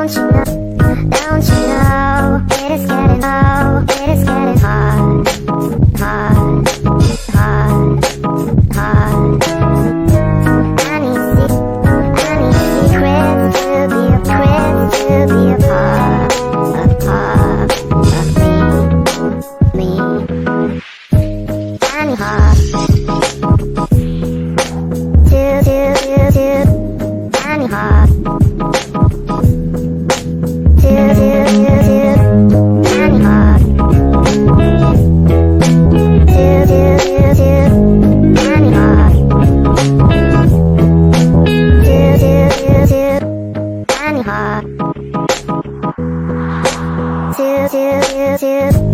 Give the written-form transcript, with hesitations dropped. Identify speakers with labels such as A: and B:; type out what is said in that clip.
A: Don't you know, it is getting low, it is getting hard, hard, hard, hard. I need secrets to be a part of me. I need heart I need heart I need heart